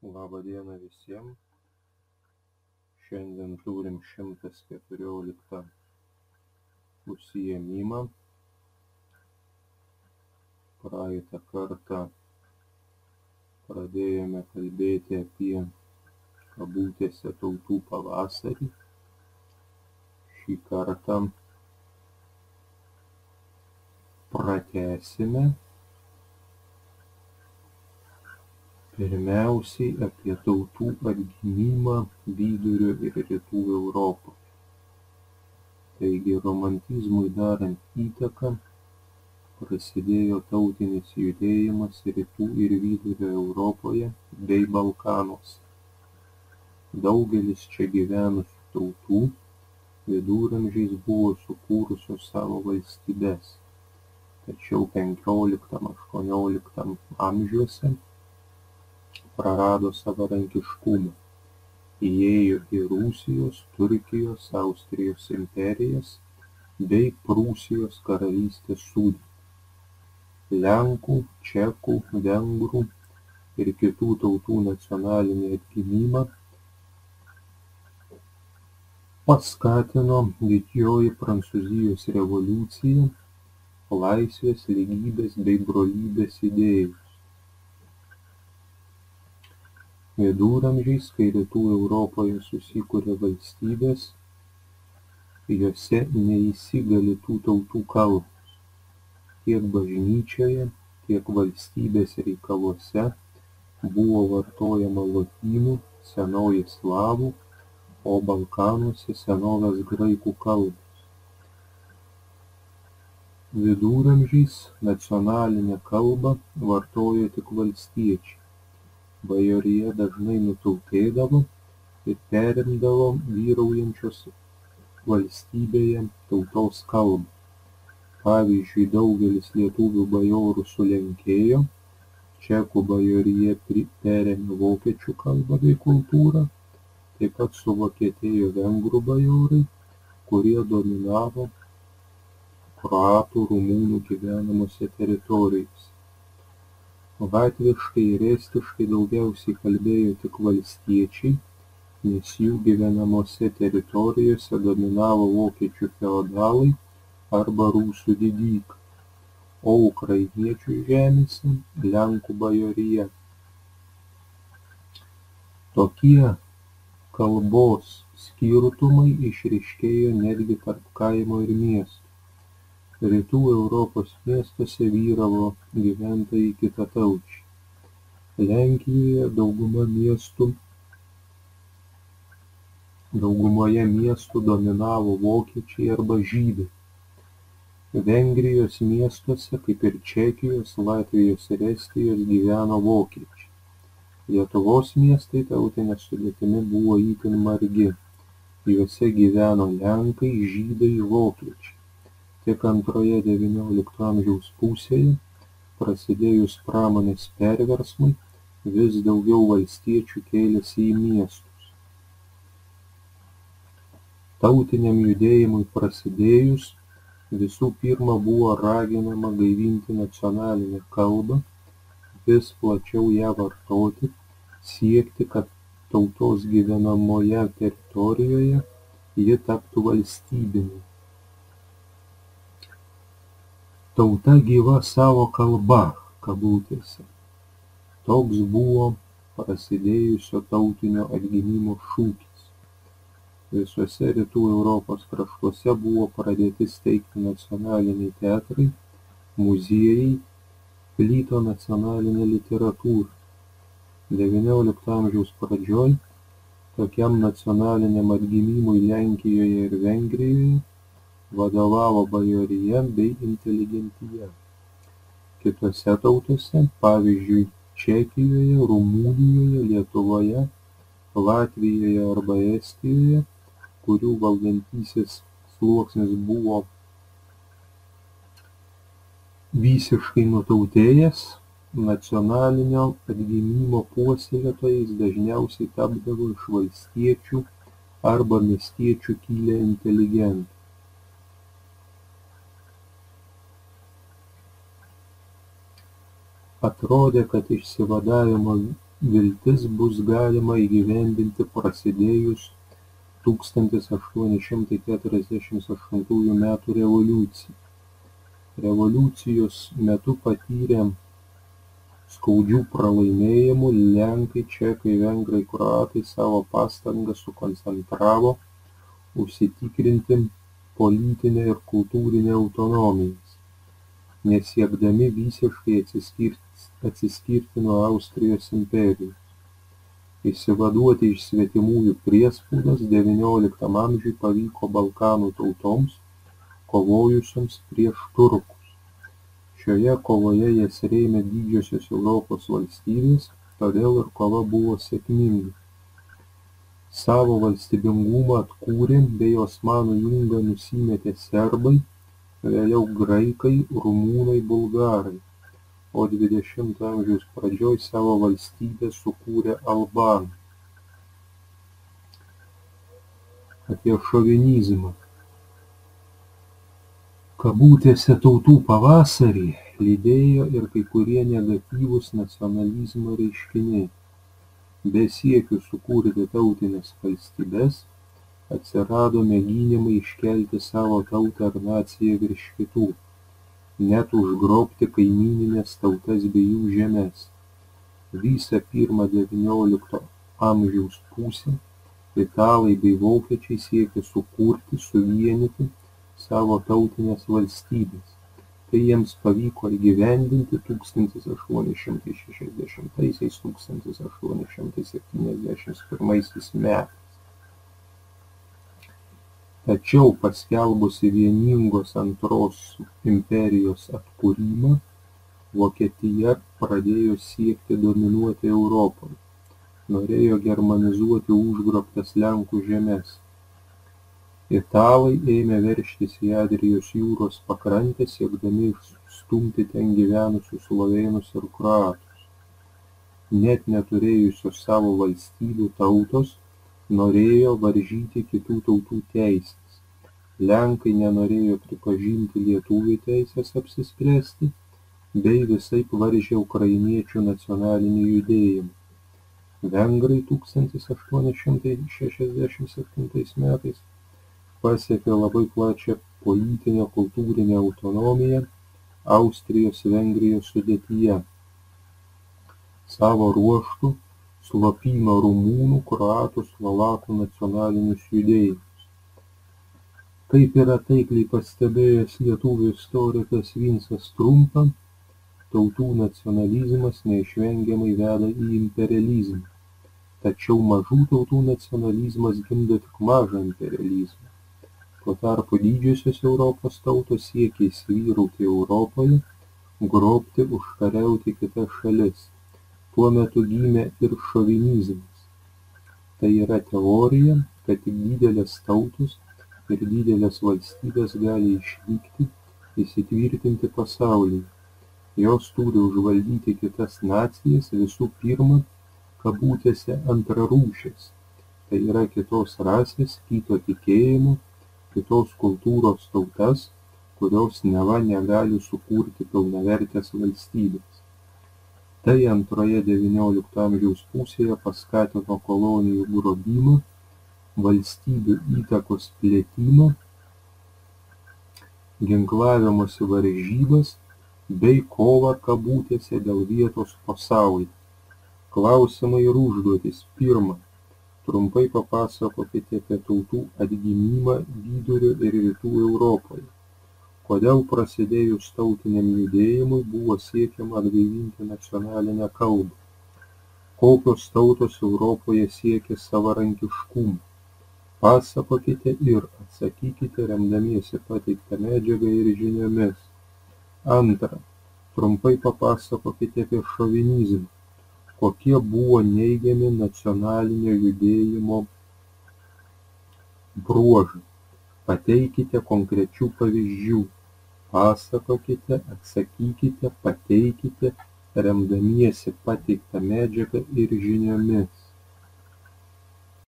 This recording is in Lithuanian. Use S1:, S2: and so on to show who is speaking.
S1: Labą dieną visiems. Šiandien turim 114 užsiėmimą. Praeitą kartą pradėjome kalbėti apie kabutėse tautų pavasarį. Šį kartą pratęsime. Pirmiausiai apie tautų atgimimą Vidurio ir Rytų Europoje. Taigi romantizmui darant įtaką prasidėjo tautinis judėjimas Rytų ir Vidurio Europoje bei Balkanuose. Daugelis čia gyvenusių tautų viduramžiais buvo sukūrusios savo valstybes, tačiau 15–18 amžiuose prarado savarankiškumą, įėjo į Rusijos, Turkijos, Austrijos imperijas bei Prūsijos karalystės sudėtį. Lenkų, čekų, vengrų ir kitų tautų nacionalinį atgimimą paskatino didžioji Prancūzijos revoliucija, laisvės, lygybės bei brolybės idėjos. Viduramžiais, kai Rytų Europoje susikuria valstybės, jose neįsigali tų tautų kalbos. Tiek bažnyčioje, tiek valstybės reikaluose buvo vartojama lotynų, senoji slavų, o Balkanuose senovės graikų kalbos. Viduramžiais nacionalinę kalbą vartojo tik valstiečiai. Bajorija dažnai nutautėdavo ir perimdavo vyraujančios valstybėje tautos kalbą. Pavyzdžiui, daugelis lietuvių bajorų sulenkėjo, čekų bajorija perėmė vokiečių kalbą bei kultūrą, taip pat suvokietėjo vengrų bajorai, kurie dominavo kroatų, rumūnų gyvenamose teritorijose. Latviškai ir estiškai daugiausiai kalbėjo tik valstiečiai, nes jų gyvenamose teritorijose dominavo vokiečių feodalai arba rusų didykai, o ukrainiečių žemėse lenkų bajorija. Tokie kalbos skirtumai išryškėjo netgi tarp kaimo ir miestų. Rytų Europos miestuose vyravo gyventojai kitataučiai. Lenkijoje daugumoje miestų dominavo vokiečiai arba žydai. Vengrijos miestuose, kaip ir Čekijos, Latvijos ir Estijos, gyveno vokiečiai. Lietuvos miestai tautine sudėtimi buvo itin margi. Juose gyveno lenkai, žydai, vokiečiai. Tik antroje XIX amžiaus pusėje, prasidėjus pramonės perversmui, vis daugiau valstiečių kėlėsi į miestus. Tautiniam judėjimui prasidėjus, visų pirma buvo raginama gaivinti nacionalinę kalbą, vis plačiau ją vartoti, siekti, kad tautos gyvenamoje teritorijoje ji taptų valstybinė. Tauta gyva savo kalba, kabutėse. Toks buvo prasidėjusio tautinio atgimimo šūkis. Visuose Rytų Europos kraštuose buvo pradėti steigti nacionaliniai teatrai, muziejai, plito nacionalinė literatūra. XIX amžiaus pradžioj tokiam nacionaliniam atgimimui Lenkijoje ir Vengrijoje vadovavo bajorija bei inteligentija. Kitose tautose, pavyzdžiui, Čekijoje, Rumunijoje, Lietuvoje, Latvijoje arba Estijoje, kurių valdantysis sluoksnis buvo visiškai nutautėjęs, nacionalinio atgimimo puoselėtojais dažniausiai tapdavo iš valstiečių arba miestiečių kilę inteligentai. Atrodė, kad išsivadavimo viltis bus galima įgyvendinti prasidėjus 1848 m. revoliucijai. Revoliucijos metu patyrę skaudžių pralaimėjimų lenkai, čekai, vengrai, kroatai savo pastangas sukoncentravo užsitikrinti politinę ir kultūrinę autonomijas, nesiekdami visiškai atsiskirti nuo Austrijos imperijos. Išsivaduoti iš svetimųjų priespaudos XIX amžiui pavyko Balkanų tautoms, kovojusioms prieš turkus. Šioje kovoje jas rėmė didžiosios Europos valstybės, todėl ir kova buvo sėkminga. Savo valstybingumą atkūrė bei Osmanų jungą nusimetė serbai, vėliau graikai, rumunai, bulgarai, o XX amžiaus pradžioj savo valstybę sukūrė albanai. Apie šovinizmą. Kabutėse tautų pavasarį lydėjo ir kai kurie negatyvūs nacionalizmo reiškiniai. Be siekių sukurti tautinės valstybes atsirado mėginimai iškelti savo tautą ar naciją virš kitų, net užgrobti kaimynines tautas bei jų žemes. Visą pirmą XIX amžiaus pusę italai bei vokiečiai siekė sukurti, suvienyti savo tautinės valstybės. Tai jiems pavyko įgyvendinti 1860–1871 metais. Tačiau paskelbusi vieningos Antros imperijos atkūrimą, Vokietija pradėjo siekti dominuoti Europoje, norėjo germanizuoti užgrobtas Lenkų žemes. Italai ėmė veržtis į Adrijos jūros pakrantę, siekdami išstumti ten gyvenusius slovėnus ir kroatus. Net neturėjusios savo valstybių tautos norėjo varžyti kitų tautų teisės. Lenkai nenorėjo pripažinti lietuvių teisės apsispręsti, bei visaip varžė ukrainiečių nacionalinį judėjimą. Vengrai 1867 metais pasiekė labai plačią politinę kultūrinę autonomiją Austrijos-Vengrijos sudėtyje. Savo ruožtu slopino rumunų, kroatų, slovakų nacionalinius judėjimus. Kaip yra taikliai pastebėjęs lietuvių istorikas Vincas Trumpa, tautų nacionalizmas neišvengiamai veda į imperializmą. Tačiau mažų tautų nacionalizmas gimdo tik mažą imperializmą. Tuo tarpu didžiosios Europos tautos siekia įsivyrauti Europoje, grobti, užkariauti kitas šalis. Tuo metu gimė ir šovinizmas. Tai yra teorija, kad tik didelės tautos ir didelės valstybės gali išlikti, įsitvirtinti pasaulyje. Jos turi užvaldyti kitas nacijas, visų pirma, kabutėse antrarūšės. Tai yra kitos rasės, kito tikėjimo, kitos kultūros tautas, kurios neva negali sukurti pilnavertės valstybės. Tai antroje XIX amžiaus pusėje paskatino kolonijų grobimą, valstybių įtakos plėtimą, ginklavimosi varžybas bei kovą kabutėse dėl vietos pasaulyje. Klausimai ir užduotys. Pirma, trumpai papasakokite apie tautų atgimimą Vidurio ir Rytų Europoje. Kodėl prasidėjus tautiniam judėjimui buvo siekiama atgaivinti nacionalinę kalbą? Kokios tautos Europoje siekė savarankiškumo? Pasakokite ir atsakykite remdamiesi pateiktą medžiagą ir žiniomis. Antra, trumpai papasakokite apie šovinizmą. Kokie buvo neigiami nacionalinio judėjimo bruožai? Pateikite konkrečių pavyzdžių. Pasakokite, atsakykite, pateikite, remdamiesi pateiktą medžiagą ir žiniomis.